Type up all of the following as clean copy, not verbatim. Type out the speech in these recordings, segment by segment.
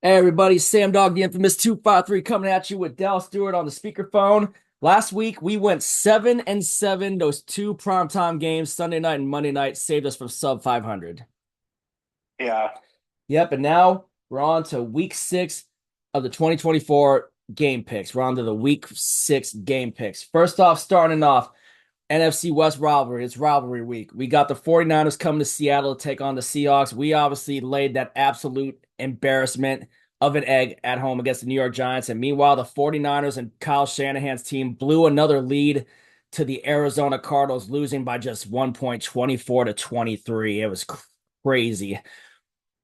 Hey everybody, Sam Dog, the infamous 253 coming at you with Dal Stewart on the speakerphone. Last week we went 7-7. Those two primetime games, Sunday night and Monday night, saved us from sub 500. Yeah. Yep, and now we're on to week 6 of the 2024 game picks. We're on to the week 6 game picks. First off, starting off, NFC West rivalry. It's rivalry week. We got the 49ers coming to Seattle to take on the Seahawks. We obviously laid that absolute embarrassment of an egg at home against the New York Giants. And meanwhile, the 49ers and Kyle Shanahan's team blew another lead to the Arizona Cardinals, losing by just 1 point, 24-23. It was crazy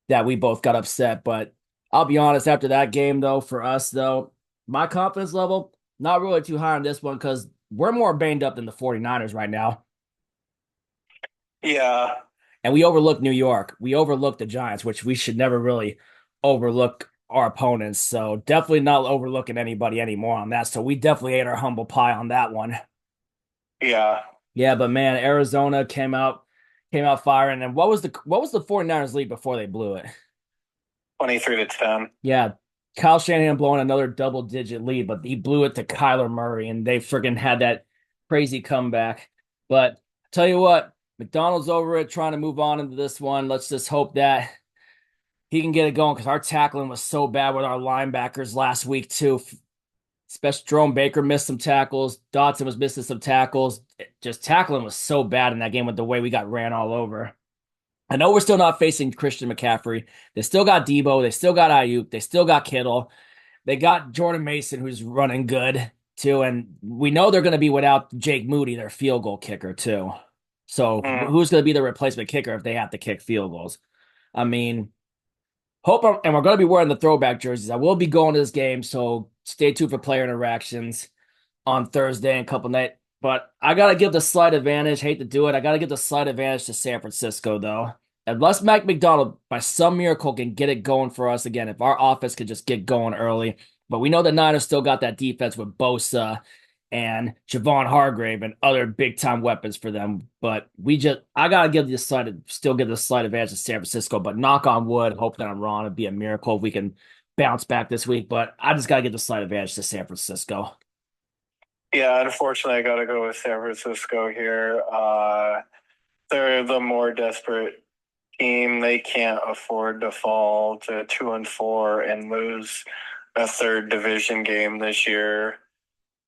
that we both got upset. But I'll be honest, after that game, though, for us, though, my confidence level, not really too high on this one because we're more banged up than the 49ers right now. Yeah. And we overlooked New York. We overlooked the Giants, which we should never really overlook our opponents. So definitely not overlooking anybody anymore on that. So we definitely ate our humble pie on that one. Yeah. Yeah, but man, Arizona came out firing. And what was the 49ers lead before they blew it? 23-10. Yeah, Kyle Shanahan blowing another double digit lead, but he blew it to Kyler Murray, and they freaking had that crazy comeback. But tell you what, McDonald's over it, trying to move on into this one. Let's just hope that he can get it going because our tackling was so bad with our linebackers last week too. Especially Jerome Baker missed some tackles. Dotson was missing some tackles. Just tackling was so bad in that game with the way we got ran all over. I know we're still not facing Christian McCaffrey. They still got Debo. They still got Ayuk. They still got Kittle. They got Jordan Mason, who's running good too. And we know they're going to be without Jake Moody, their field goal kicker too. So Mm. who's going to be the replacement kicker if they have to kick field goals? I mean, and we're going to be wearing the throwback jerseys. I will be going to this game, so stay tuned for player interactions on Thursday and a couple night. But I gotta give the slight advantage. Hate to do it. I gotta give the slight advantage to San Francisco though. Unless Mike McDonald by some miracle can get it going for us again, if our offense could just get going early. But we know the Niners still got that defense with Bosa and Javon Hargrave and other big time weapons for them. But I gotta still give the slight advantage to San Francisco. But knock on wood, hope that I'm wrong. It'd be a miracle if we can bounce back this week. But I just gotta give the slight advantage to San Francisco. Yeah, unfortunately, I got to go with San Francisco here. They're the more desperate team. They can't afford to fall to 2-4 and lose a third division game this year.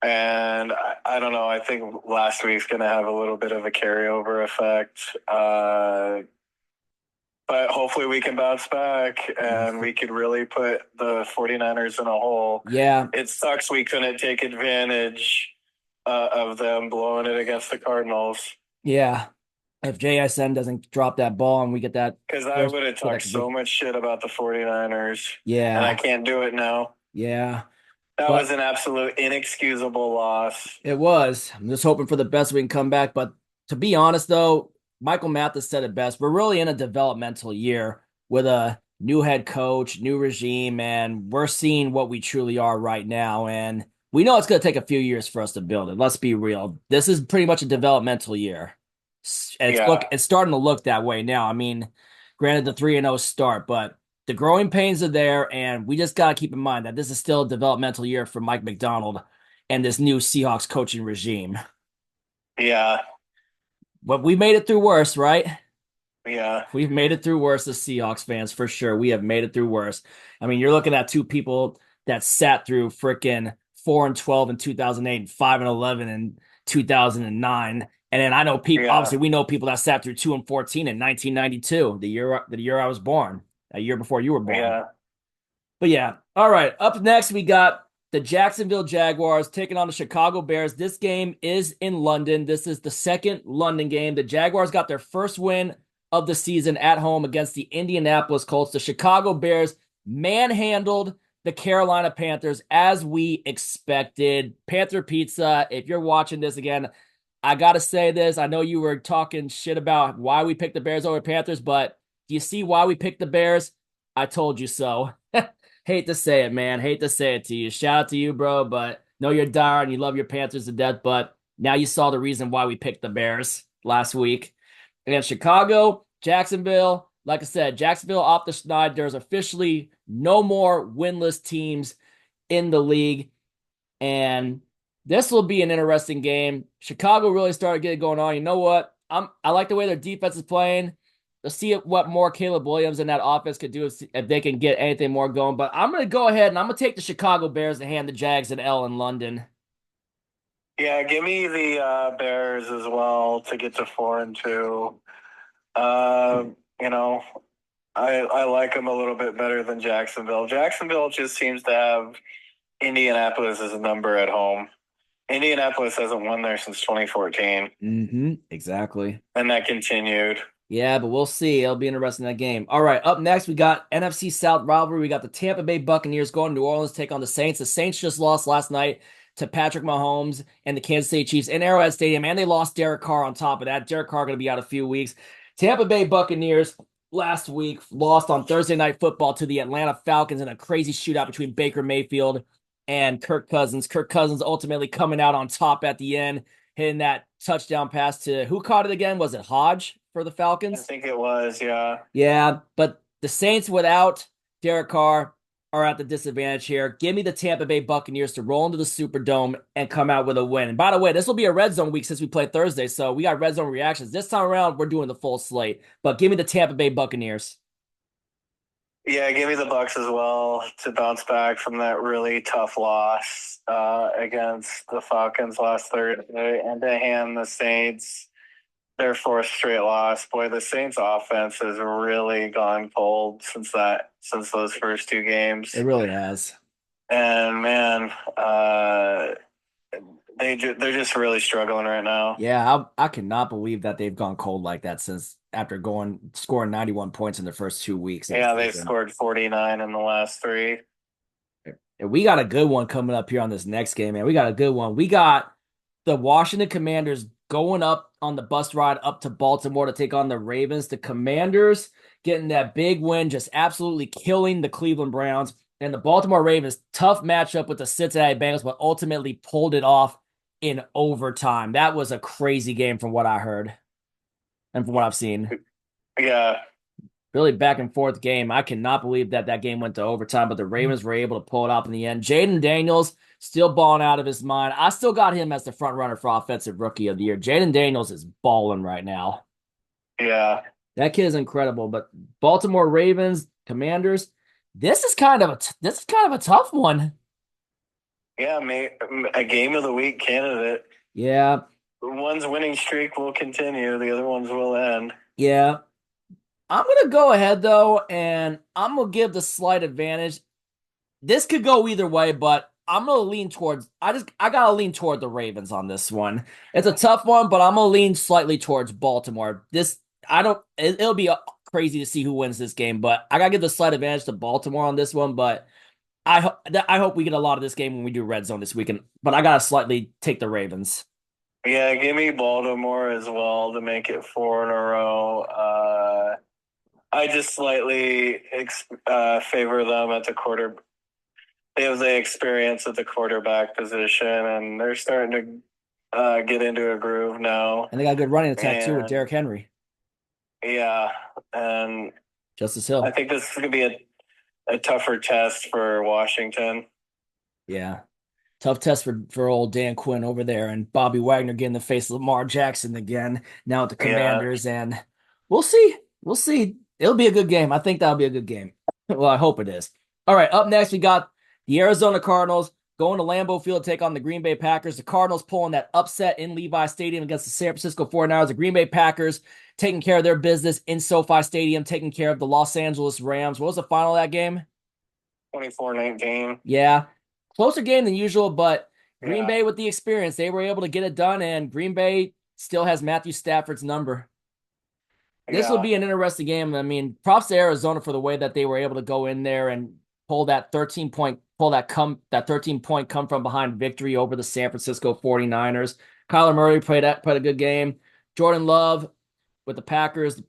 And I don't know. I think last week's going to have a little bit of a carryover effect. But hopefully we can bounce back and we could really put the 49ers in a hole. Yeah, It sucks we couldn't take advantage of them blowing it against the Cardinals yeah. If JSN doesn't drop that ball and we get that because I first would have for that talked conviction. so much shit about the 49ers and I Yeah, can't do it now. yeah. That But was an absolute inexcusable loss. it was. I'm just hoping for the best we can come back. But to be honest, though, Michael Mathis said it best. We're really in a developmental year with a new head coach, new regime, and we're seeing what we truly are right now. And we know it's going to take a few years for us to build it. Let's be real. This is pretty much a developmental year. Yeah. It's starting to look that way now. I mean, granted the 3-0 start, but the growing pains are there, and we just got to keep in mind that this is still a developmental year for Mike McDonald and this new Seahawks coaching regime. Yeah. But we made it through worse, right? Yeah. We've made it through worse as Seahawks fans for sure. We have made it through worse. I mean, you're looking at two people that sat through freaking 4-12 in 2008 and 5-11 in 2009. And then I know people, Yeah. obviously, we know people that sat through 2-14 in 1992, the year I was born, a year before you were born. Yeah. But yeah, all right. Up next, we got the Jacksonville Jaguars taking on the Chicago Bears. This game is in London. This is the second London game. The Jaguars got their first win of the season at home against the Indianapolis Colts. The Chicago Bears manhandled the Carolina Panthers as we expected. Panther Pizza, if you're watching this again, I got to say this. I know you were talking shit about why we picked the Bears over Panthers, but do you see why we picked the Bears? I told you so. Hate to say it, man. Hate to say it to you. Shout out to you, bro. But know you're dire and you love your Panthers to death. But now you saw the reason why we picked the Bears last week against Chicago, Jacksonville. like I said, Jacksonville off the schneid. There's officially no more winless teams in the league. And this will be an interesting game. Chicago really started getting going on. You know what? I like the way their defense is playing. Let's see what more Caleb Williams and that offense could do if they can get anything more going. But I'm going to go ahead and I'm going to take the Chicago Bears and hand the Jags an L in London. Yeah, give me the Bears as well to get to 4-2. You know, I like them a little bit better than Jacksonville. Jacksonville just seems to have Indianapolis as a number at home. Indianapolis hasn't won there since 2014. Exactly. And that continued. Yeah, but we'll see. It'll be interesting in that game. All right, up next, we got NFC South rivalry. We got the Tampa Bay Buccaneers going to New Orleans, take on the Saints. The Saints just lost last night to Patrick Mahomes and the Kansas City Chiefs in Arrowhead Stadium, and they lost Derek Carr on top of that. Derek Carr going to be out a few weeks. Tampa Bay Buccaneers last week lost on Thursday Night Football to the Atlanta Falcons in a crazy shootout between Baker Mayfield and Kirk Cousins. Kirk Cousins ultimately coming out on top at the end, hitting that touchdown pass to who caught it again? Was it Hodge for the Falcons? I think it was, yeah. Yeah, but the Saints without Derek Carr are at the disadvantage here. Give me the Tampa Bay Buccaneers to roll into the Superdome and come out with a win. And by the way, this will be a red zone week since we played Thursday, so we got red zone reactions. This time around, we're doing the full slate. But give me the Tampa Bay Buccaneers. Yeah, give me the Bucs as well to bounce back from that really tough loss against the Falcons last Thursday, and to hand the Saints their fourth straight loss. Boy, the Saints offense has really gone cold since those first two games. It really has. And man, they're just really struggling right now. Yeah, I cannot believe that they've gone cold like that since after scoring 91 points in the first 2 weeks. Yeah, they scored 49 in the last three. And we got a good one coming up here on this next game, man. We got a good one. We got the Washington Commanders going up on the bus ride up to Baltimore to take on the Ravens. The Commanders getting that big win, just absolutely killing the Cleveland Browns. And the Baltimore Ravens, tough matchup with the Cincinnati Bengals, but ultimately pulled it off in overtime. That was a crazy game from what I heard and from what I've seen. Yeah. Really back and forth game. I cannot believe that game went to overtime, but the Ravens were able to pull it off in the end. Jaden Daniels still balling out of his mind. I still got him as the front runner for Offensive Rookie of the Year. Jaden Daniels is balling right now. Yeah. That kid is incredible. But Baltimore Ravens, Commanders, this is kind of a tough one. Yeah, a game of the week candidate. Yeah. One's winning streak will continue. The other ones will end. Yeah. I'm going to go ahead, though, and I'm going to give the slight advantage. This could go either way, but I'm going to lean towards – I got to lean toward the Ravens on this one. It's a tough one, but I'm going to lean slightly towards Baltimore. It'll be crazy to see who wins this game, but I got to give the slight advantage to Baltimore on this one, but I hope we get a lot of this game when we do Red Zone this weekend, but I got to slightly take the Ravens. Yeah, give me Baltimore as well to make it 4 in a row. I just slightly favor them at the quarter. They have the experience at the quarterback position, and they're starting to get into a groove now. And they got a good running attack, too, with Derrick Henry. Yeah, and Justice Hill. I think this is going to be a tougher test for Washington. Yeah. Tough test for old Dan Quinn over there, and Bobby Wagner getting to face Lamar Jackson again now with the Commanders, and we'll see. We'll see. It'll be a good game. I think that'll be a good game. Well, I hope it is. All right, up next, we got the Arizona Cardinals going to Lambeau Field to take on the Green Bay Packers. The Cardinals pulling that upset in Levi Stadium against the San Francisco 49ers. The Green Bay Packers taking care of their business in SoFi Stadium, taking care of the Los Angeles Rams. What was the final of that game? 24-19. Yeah. Closer game than usual, but Green Bay with the experience, they were able to get it done, and Green Bay still has Matthew Stafford's number. This will be an interesting game. I mean, props to Arizona for the way that they were able to go in there and pull that 13-point come from behind victory over the San Francisco 49ers. Kyler Murray played a good game. Jordan Love with the Packers.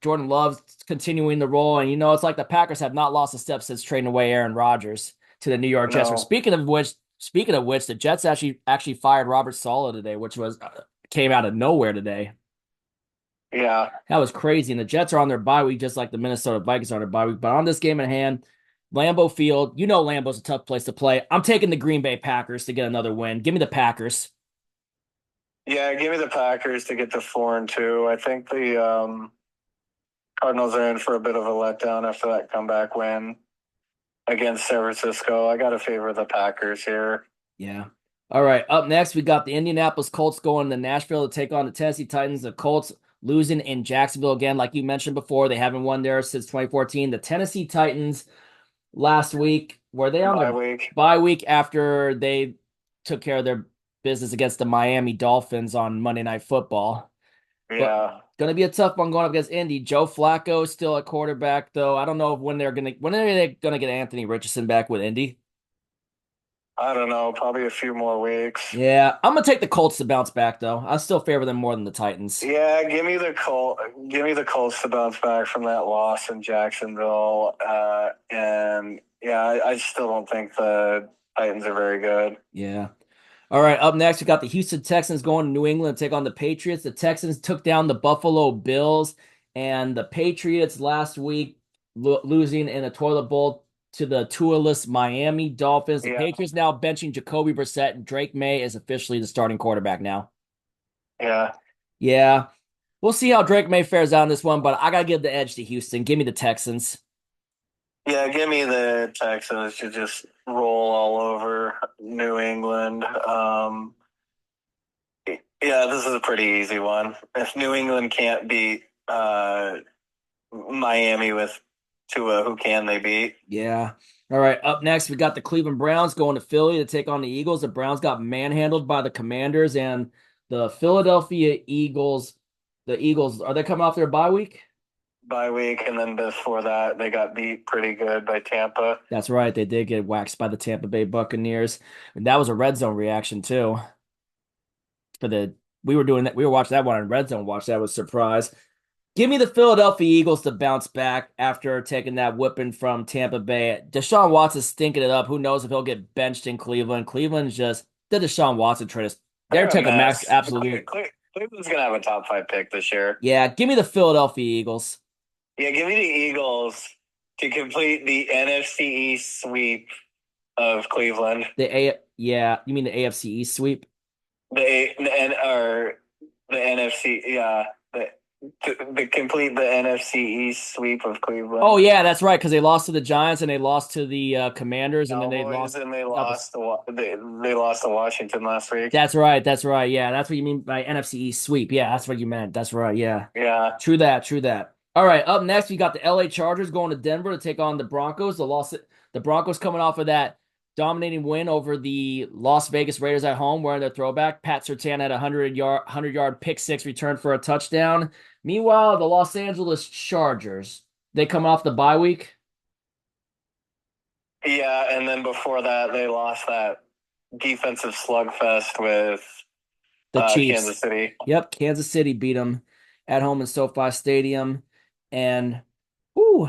Jordan Love continuing the role, and it's like the Packers have not lost a step since trading away Aaron Rodgers to the New York Jets. No. Speaking of which, the Jets actually fired Robert Saleh today, which came out of nowhere today. Yeah. That was crazy. And the Jets are on their bye week, just like the Minnesota Vikings are on their bye week. But on this game at hand, Lambeau Field, you know Lambeau's a tough place to play. I'm taking the Green Bay Packers to get another win. Give me the Packers. Yeah, give me the Packers to get to 4-2. I think the Cardinals are in for a bit of a letdown after that comeback win against San Francisco. I got to favor the Packers here. Yeah. All right. Up next, we got the Indianapolis Colts going to Nashville to take on the Tennessee Titans. The Colts losing in Jacksonville again, like you mentioned before. They haven't won there since 2014. The Tennessee Titans last week, were they on Bye their week. bye week after they took care of their business against the Miami Dolphins on Monday Night Football? But Yeah. gonna be a tough one going up against Indy. Joe Flacco is still at quarterback, though. I don't know when are they gonna get Anthony Richardson back with Indy. I don't know. Probably a few more weeks. Yeah, I'm gonna take the Colts to bounce back, though. I still favor them more than the Titans. Yeah, give me the Colt. Give me the Colts to bounce back from that loss in Jacksonville. And yeah, I still don't think the Titans are very good. Yeah. All right, up next, we got the Houston Texans going to New England to take on the Patriots. The Texans took down the Buffalo Bills, and the Patriots last week losing in a toilet bowl to the Tualess Miami Dolphins. The Yeah, Patriots now benching Jacoby Brissett, and Drake May is officially the starting quarterback now. yeah, Yeah, we'll see how Drake May fares out in this one, but I gotta give the edge to Houston. Give me the Texans. yeah. Give me the Texans to just roll all over New England. Yeah, this is a pretty easy one. If New England can't beat Miami with Tua, who can they beat? Yeah. All right. Up next, we got the Cleveland Browns going to Philly to take on the Eagles. The Browns got manhandled by the Commanders and the Philadelphia Eagles. The Eagles, are they coming off their bye week? Bye week, and then before that, they got beat pretty good by Tampa. That's right. They did get waxed by the Tampa Bay Buccaneers. And that was a red zone reaction, too. For the we were doing that. We were watching that one on Red Zone Watch. That was a surprise. Give me the Philadelphia Eagles to bounce back after taking that whipping from Tampa Bay. Deshaun Watson stinking it up. Who knows if he'll get benched in Cleveland? Cleveland's just the Deshaun Watson trade. They're They're a taking max mess. absolute. Cleveland's gonna have a top five pick this year. Yeah, give me the Philadelphia Eagles. Yeah, give me the Eagles to complete the NFC East sweep of Cleveland. Yeah, you mean the AFC East sweep? Or the NFC, yeah, the complete the NFC East sweep of Cleveland. Oh yeah, that's right. Because they lost to the Giants and they lost to the Commanders, and then they Cowboys, lost. and they Got lost they lost to Washington last week. That's right. That's right. Yeah, that's what you mean by NFC East sweep. Yeah, that's what you meant. That's right. Yeah. Yeah, True that. True that. All right. Up next, we got the LA Chargers going to Denver to take on the Broncos. The Broncos coming off of that dominating win over the Las Vegas Raiders at home, wearing their throwback. Pat Surtain had a 100-yard pick six return for a touchdown. Meanwhile, the Los Angeles Chargers, they come off the bye week. yeah, and then before that, they lost that defensive slugfest with The Chiefs. Kansas City. Yep, Kansas City beat them at home in SoFi Stadium, and ooh,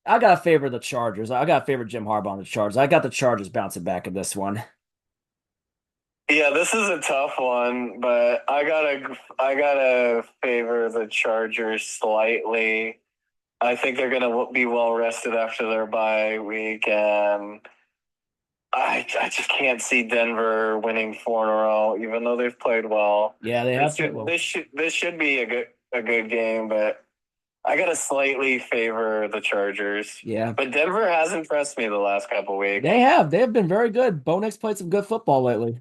I got to favor the Chargers. I got to favor Jim Harbaugh on the Chargers. I got the Chargers bouncing back in this one. Yeah, this is a tough one, but I gotta favor the Chargers slightly. I think they're gonna be well rested after their bye week, and I just can't see Denver winning four in a row, even though they've played well. Yeah, they have to. Well, This should be a good game, but I gotta slightly favor the Chargers. yeah, But Denver has impressed me the last couple weeks. they have. They have been very good. Bo Nix played some good football lately.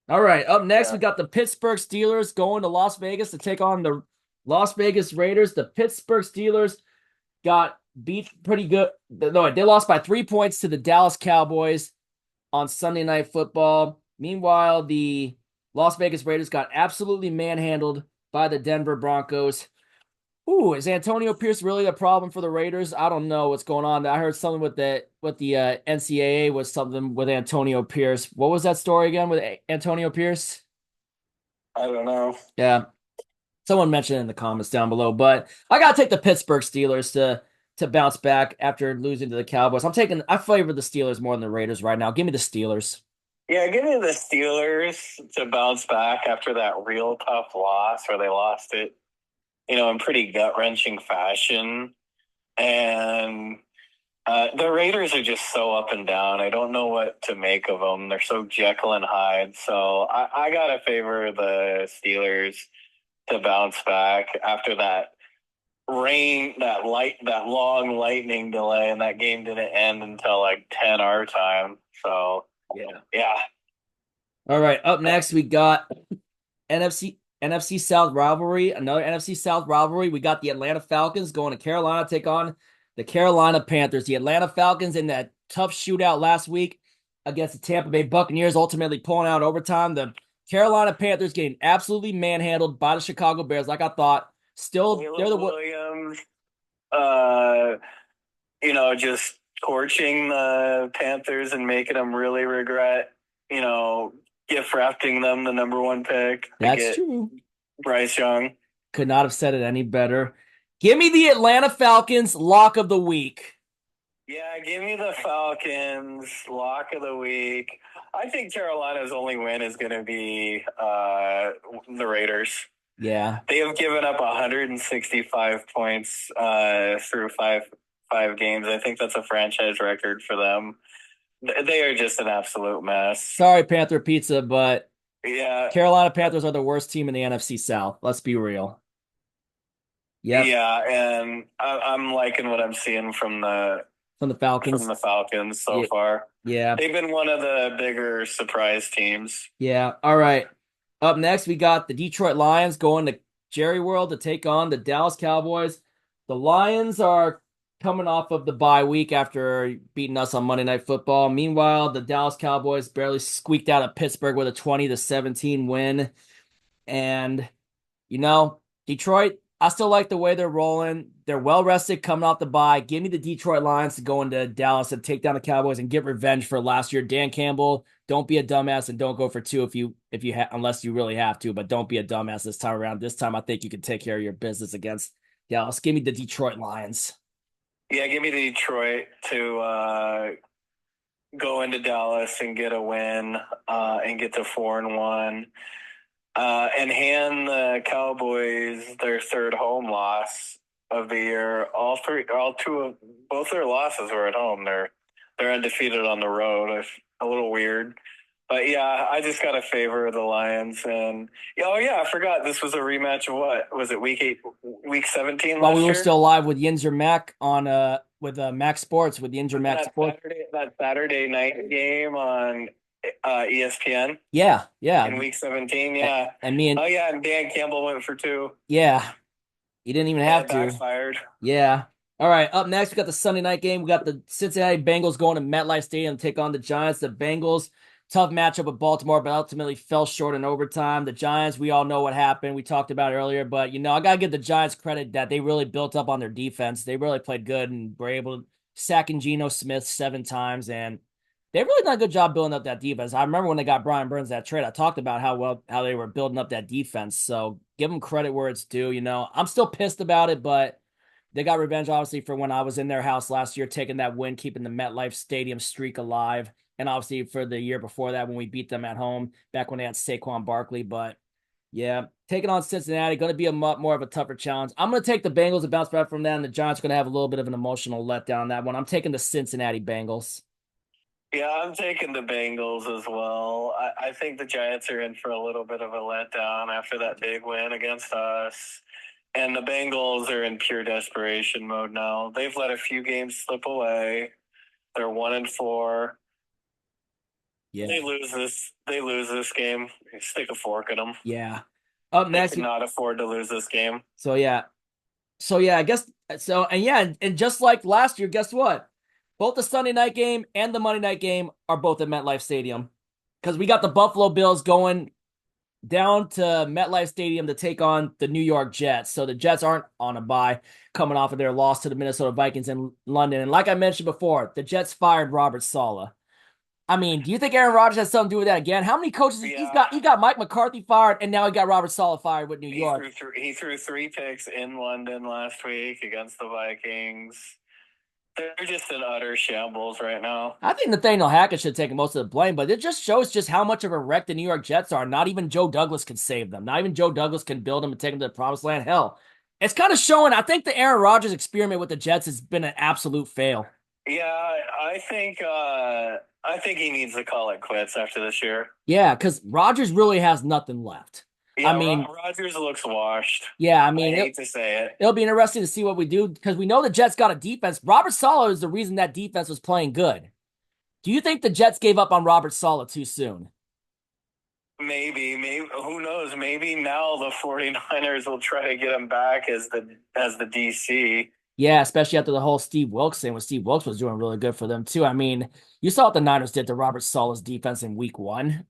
All right, up next, Yeah. we got the Pittsburgh Steelers going to Las Vegas to take on the Las Vegas Raiders. The Pittsburgh Steelers got beat pretty good. No, they lost by 3 points to the Dallas Cowboys on Sunday Night Football. Meanwhile, the Las Vegas Raiders got absolutely manhandled by the Denver Broncos. Ooh, is Antonio Pierce really a problem for the Raiders? I don't know what's going on. I heard something with the NCAA was something with Antonio Pierce. What was that story again with Antonio Pierce? I don't know. Yeah, someone mentioned it in the comments down below. But I gotta take the Pittsburgh Steelers to bounce back after losing to the Cowboys. I favor the Steelers more than the Raiders right now. Give me the Steelers. Yeah, give me the Steelers to bounce back after that real tough loss where they lost it in pretty gut wrenching fashion. And the Raiders are just so up and down. I don't know what to make of them. They're so Jekyll and Hyde. So I got to favor the Steelers to bounce back after that long lightning delay, and that game didn't end until like 10 our time. So yeah. All right. Up next, we got NFC South rivalry. Another NFC South rivalry. We got the Atlanta Falcons going to Carolina, take on the Carolina Panthers. The Atlanta Falcons in that tough shootout last week against the Tampa Bay Buccaneers, ultimately pulling out overtime. The Carolina Panthers getting absolutely manhandled by the Chicago Bears, like I thought. Still, they're the Williams, just torching the Panthers and making them really regret, gift wrapping them the number one pick. That's true. Bryce Young. Could not have said it any better. Give me the Atlanta Falcons lock of the week. Yeah, give me the Falcons lock of the week. I think Carolina's only win is going to be the Raiders. Yeah. They have given up 165 points through five games. I think that's a franchise record for them. They are just an absolute mess. Sorry, Panther Pizza, but yeah, Carolina Panthers are the worst team in the NFC South. Let's be real. Yep. Yeah, and I'm liking what I'm seeing from the Falcons. So far. Yeah. They've been one of the bigger surprise teams. Yeah. All right. Up next, we got the Detroit Lions going to Jerry World to take on the Dallas Cowboys. The Lions are coming off of the bye week after beating us on Monday Night Football. Meanwhile, the Dallas Cowboys barely squeaked out of Pittsburgh with a 20-17 win. And, Detroit, I still like the way they're rolling. They're well rested coming off the bye. Give me the Detroit Lions to go into Dallas and take down the Cowboys and get revenge for last year. Dan Campbell, don't be a dumbass and don't go for two unless you really have to, but don't be a dumbass this time around. This time I think you can take care of your business against Dallas. Give me the Detroit Lions. Yeah, give me the Detroit to go into Dallas and get a win and get to 4-1. And hand the Cowboys their third home loss of the year. Both their losses were at home. They're undefeated on the road. It's a little weird, but yeah, I just got to favor the Lions. And I forgot this was a rematch of what was it? Week 17. While we were still live with Yinzer Mac on with Mac Sports with Yinzer Mac Sports. That Saturday night game on ESPN. Yeah. In week 17, yeah. And and Dan Campbell went for two. Yeah. He didn't even have to. Backfired. Yeah. All right. Up next, we got the Sunday night game. We got the Cincinnati Bengals going to MetLife Stadium to take on the Giants. The Bengals, tough matchup with Baltimore, but ultimately fell short in overtime. The Giants, we all know what happened. We talked about it earlier, but I got to give the Giants credit that they really built up on their defense. They really played good and were able to sack Geno Smith 7 times, and they've really done a good job building up that defense. I remember when they got Brian Burns that trade, I talked about how they were building up that defense. So give them credit where it's due. I'm still pissed about it, but they got revenge, obviously, for when I was in their house last year, taking that win, keeping the MetLife Stadium streak alive. And obviously for the year before that when we beat them at home, back when they had Saquon Barkley. But yeah, taking on Cincinnati, going to be a more of a tougher challenge. I'm going to take the Bengals to bounce back from that, and the Giants are going to have a little bit of an emotional letdown on that one. I'm taking the Cincinnati Bengals. Yeah, I'm taking the Bengals as well. I think the Giants are in for a little bit of a letdown after that big win against us. And the Bengals are in pure desperation mode now. They've let a few games slip away. They're 1-4. Yeah. They lose this game. Stick a fork in them. Yeah. Up next, they cannot afford to lose this game. So yeah, I guess so. And yeah, and just like last year, guess what? Both the Sunday night game and the Monday night game are both at MetLife Stadium because we got the Buffalo Bills going down to MetLife Stadium to take on the New York Jets. So the Jets aren't on a bye coming off of their loss to the Minnesota Vikings in London. And like I mentioned before, the Jets fired Robert Saleh. I mean, do you think Aaron Rodgers has something to do with that again? How many coaches he's got? He got Mike McCarthy fired, and now he got Robert Saleh fired with New York. He threw 3 picks in London last week against the Vikings. They're just in utter shambles right now. I think Nathaniel Hackett should take most of the blame, but it just shows just how much of a wreck the New York Jets are. Not even Joe Douglas can save them. Not even Joe Douglas can build them and take them to the promised land. Hell, It's kind of showing. I think the Aaron Rodgers experiment with the Jets has been an absolute fail. Yeah, I think he needs to call it quits after this year. Yeah, because Rodgers really has nothing left. I Yeah, mean, Rodgers looks washed. yeah, I I mean, hate to say it. it'll be interesting to see what we do because we know the Jets got a defense. Robert Saleh is the reason that defense was playing good. Do you think the Jets gave up on Robert Saleh too soon? Maybe who knows? Maybe now the 49ers will try to get him back as the DC. Yeah, especially after the whole Steve Wilks thing when Steve Wilks was doing really good for them too. I mean, you saw what the Niners did to Robert Saleh's defense in week 1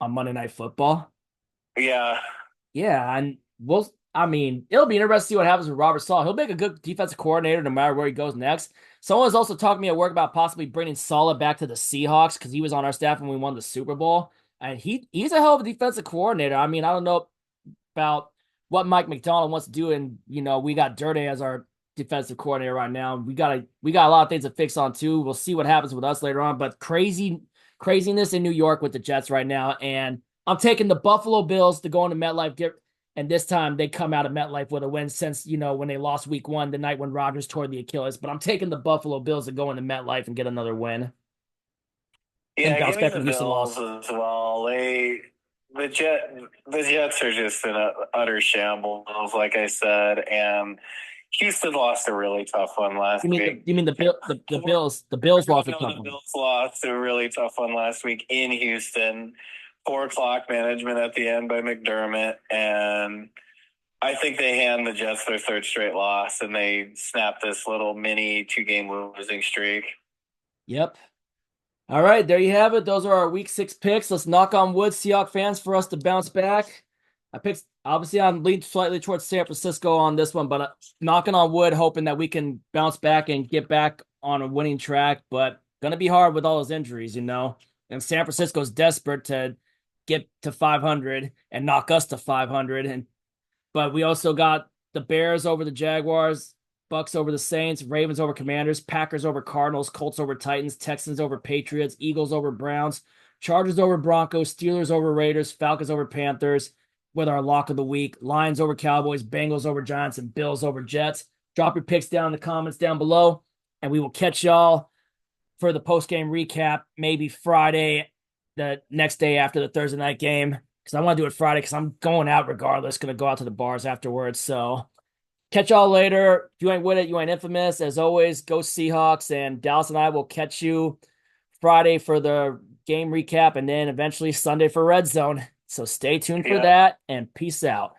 on Monday Night Football. Yeah. Yeah, and I mean, it'll be interesting to see what happens with Robert Saleh. He'll make a good defensive coordinator no matter where he goes next. Someone was also talking to me at work about possibly bringing Saleh back to the Seahawks because he was on our staff when we won the Super Bowl. And he's a hell of a defensive coordinator. I mean, I don't know about what Mike McDonald wants to do, and we got Dirty as our defensive coordinator right now. We got a lot of things to fix on too. We'll see what happens with us later on. But craziness in New York with the Jets right now, and I'm taking the Buffalo Bills to go into MetLife. And this time they come out of MetLife with a win since, when they lost week 1, the night when Rodgers tore the Achilles. But I'm taking the Buffalo Bills to go into MetLife and get another win and Yeah, bounce give me back the from Houston Bills loss. as well. The Jet the Jets are just in a utter shambles, like I said, and Houston lost a really tough one last week. You mean the Bills lost a tough The one. Bills lost a really tough one last week in Houston. Poor clock management at the end by McDermott, and I think they hand the Jets their third straight loss, and they snap this little mini 2-game losing streak. Yep. All right, there you have it. Those are our week 6 picks. Let's knock on wood, Seahawks fans, for us to bounce back. Obviously, I'm leaning slightly towards San Francisco on this one, but knocking on wood, hoping that we can bounce back and get back on a winning track. But going to be hard with all those injuries, And San Francisco's desperate to get to 500 and knock us to 500. But we also got the Bears over the Jaguars, Bucks over the Saints, Ravens over Commanders, Packers over Cardinals, Colts over Titans, Texans over Patriots, Eagles over Browns, Chargers over Broncos, Steelers over Raiders, Falcons over Panthers with our lock of the week, Lions over Cowboys, Bengals over Giants, and Bills over Jets. Drop your picks down in the comments down below, and we will catch y'all for the post-game recap maybe Friday, the next day after the Thursday night game, because I want to do it Friday because I'm going out regardless, going to go out to the bars afterwards. So catch y'all later. If you ain't with it, you ain't infamous. As always, go Seahawks, and Dallas and I will catch you Friday for the game recap and then eventually Sunday for Red Zone. So stay tuned for that, and peace out.